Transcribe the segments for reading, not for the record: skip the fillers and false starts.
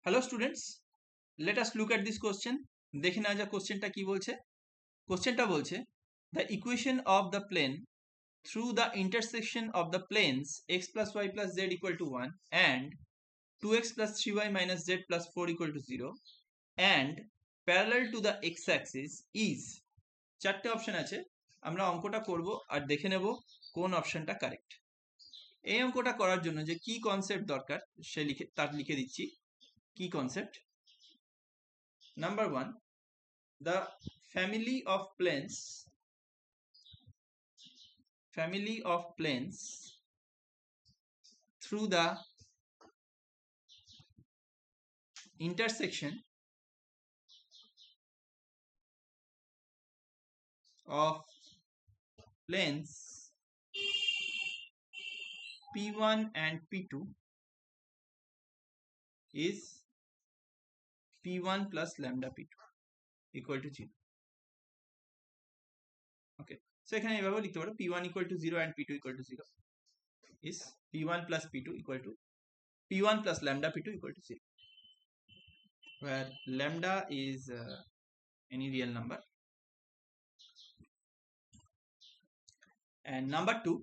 Hello students, let us look at this question. দেখে নেওয়া যাক কোশ্চেনটা কি বলছে। কোশ্চেনটা বলছে the equation of the plane through the intersection of the planes x plus y plus z equal to 1 and 2x plus 3y minus z plus 4 equal to 0 and parallel to the x-axis is, চারটে option আছে। আমরা অঙ্কটা করব আর দেখে নেব কোন অপশনটা correct. এই অঙ্কটা করার জন্য যে কি কনসেপ্ট দরকার সে লিখে দিচ্ছি। কি concept? Number 1, the family of planes through the intersection of planes P1 and P2 is P1 plus lambda P2 equal to 0. Okay, so এখানে এভাবে লিখতে পারো P1 equal to 0 and P2 equal to 0 is P1 plus P2 equal to P1 plus lambda P2 equal to 0, where lambda is any real number. And number 2,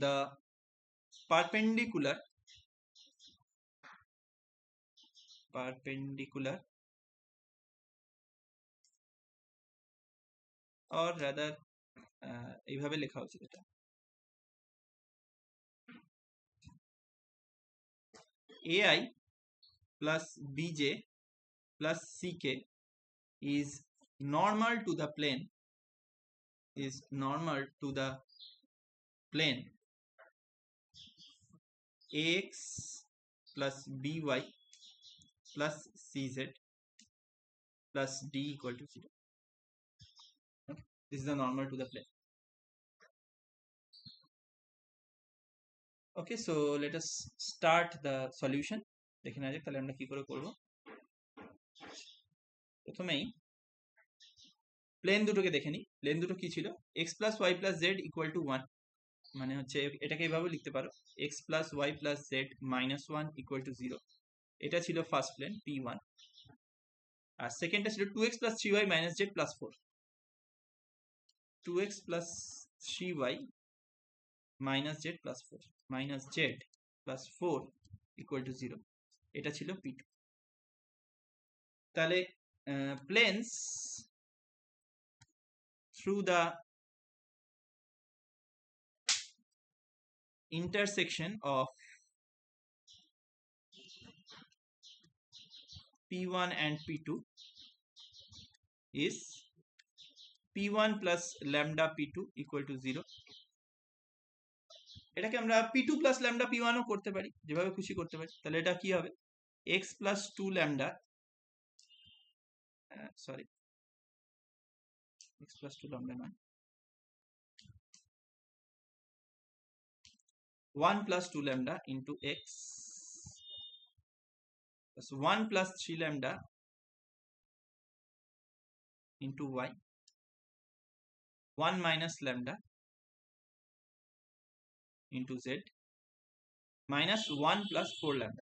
the perpendicular or rather এইভাবে লেখা উচিত এটা, AI plus BJ plus CK is normal to the plane AX plus BY plus CZ plus D equal to 0. Okay. This is the normal to the plane. Okay, so let us start the solution. দেখে নেওয়া যাক তাহলে আমরা কি করে করব। প্রথমেই plane দুটোকে দেখে নিই। প্লেন দুটো কি ছিল? x plus y plus z equal to 1, মানে হচ্ছে এটাকে এইভাবে লিখতে পারো x plus y plus z minus 1 equal to 0. এটা ছিল ফার্স্ট প্লেন P1, আর সেকেন্ডটা ছিল 2x plus 3y minus z plus 4. 2x plus 3y minus z plus 4 equal to 0. এটা ছিল P2. তাহলে planes through the intersection of P1 and P2 is P1 plus lambda P2 equal to 0. এটাকে আমরা P2 plus lambda P1 ও করতে পারি, যেভাবে খুশি করতে পারি। তাহলে এটা কি হবে? x plus 2 lambda x plus 2 lambda নয়, 1 plus 2 lambda into x plus 1 plus 3 lambda into y, 1 minus lambda into z minus 1 plus 4 lambda.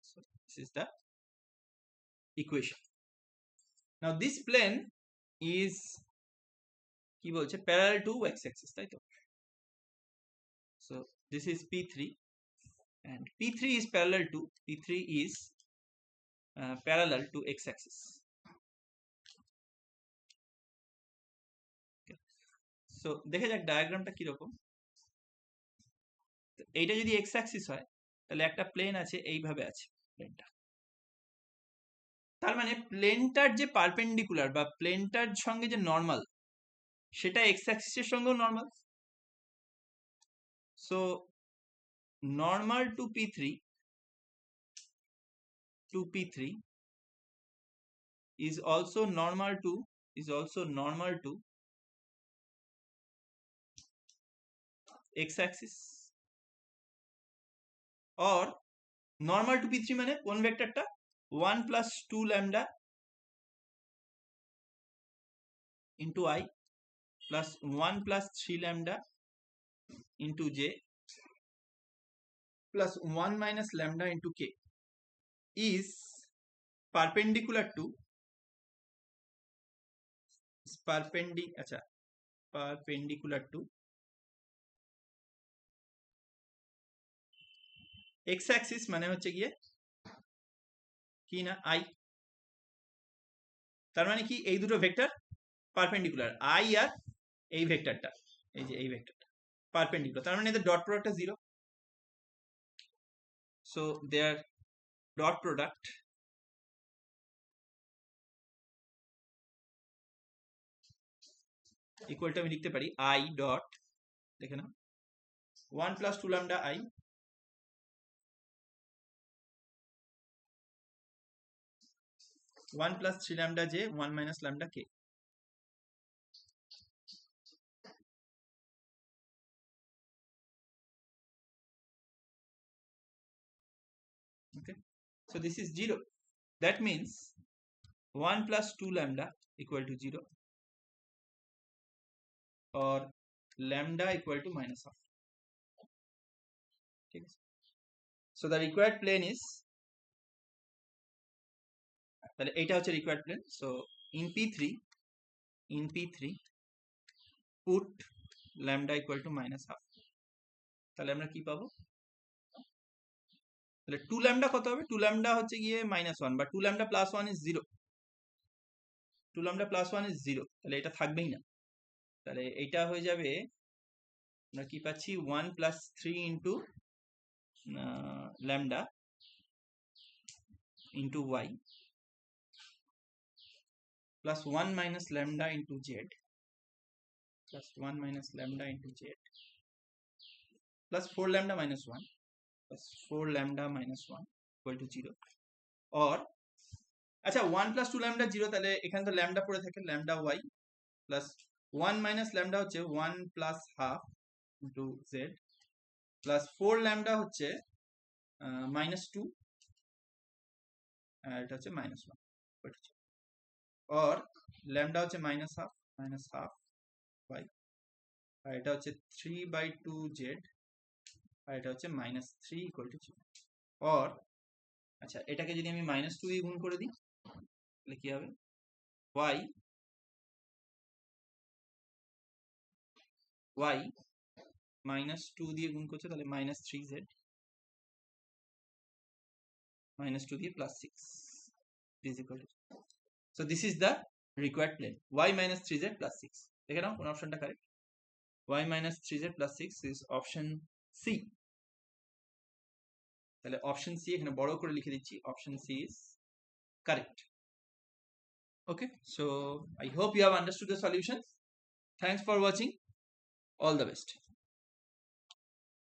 So this is the equation. Now this plane is কি বলছে parallel to x axis, তাই তো? So this is P3 and P3 is parallel to x axis. Okay. So দেখে যাক ডায়াগ্রামটা কি রকম। এইটা যদি x axis হয় তাহলে একটা প্লেন আছে, এইভাবে আছে প্লেনটা। তার মানে প্লেনটার যে পারপেন্ডিকুলার বা প্লেনটার সঙ্গে যে নরমাল, সেটা x axis এর সঙ্গেও normal. So normal to P3 is also normal to x axis, or normal to P3 মানে কোন ভেক্টরটা? 1 plus 2 lambda into I plus 1 plus 3 lambda into j plus 1 minus lambda into k is perpendicular to perpendicular to x axis মানে হচ্ছে গিয়ে কি না i, তার মানে কি এই দুটো ভেক্টর পারপেন্ডিকুলার, i আর এই ভেক্টরটা, এই যে এই ভেক্টরটা পারপেন্ডিকুলার, তার মানে এদের ডট প্রোডাক্টটা 0, so their dot product equal to আমি লিখতে পারি i ডট, দেখে নাও 1 plus 2 lambda i 1 plus 3 lambda j 1 minus lambda k. Okay, so this is 0. That means 1 plus 2 lambda equal to 0 or lambda equal to minus half. Okay. So the required plane is, তাহলে এইটা হচ্ছে required plane. So in P3 put lambda equal to minus half. তাহলে আমরা কি পাবো, তাহলে 2 lambda কত হবে, 2 lambda হচ্ছে গিয়ে -1 বা 2 lambda plus 1 is 0, 2 lambda plus 1 is 0, তাহলে এটা থাকবেই না, তাহলে এইটা হয়ে যাবে, আমরা কি পাচ্ছি 1 plus 3 into lambda into y plus 1 minus lambda into z plus 1 minus lambda into z plus 4 lambda minus 1 plus 4 lambda minus 1 equal to 0 or আচ্ছা 1 plus 2 lambda 0, তাহলে এখানে তো lambda পড়ে থাকে, lambda y plus 1 minus lambda হচ্ছে 1 plus half into z plus 4 lambda হচ্ছে -2 আর এটা হচ্ছে -1 or lambda হচ্ছে -half y আর এটা হচ্ছে 3/2 z আর এটা হচ্ছে -3 equal to 0 or আচ্ছা এটাকে যদি আমি -2 দিয়ে গুণ করে দিই তাহলে কি হবে, y -2 দিয়ে গুণ করছে তাহলে -3z -2 দিয়ে +6 is equal to, so this is the required plane y -3z + 6. দেখে নাও কোন অপশনটা correct, y -3z + 6 is option C. তাহলে অপশন সি এখানে বড় করে লিখে দিচ্ছি, option C is correct. Okay, so I hope you have understood the solution. Thanks for watching. All the best.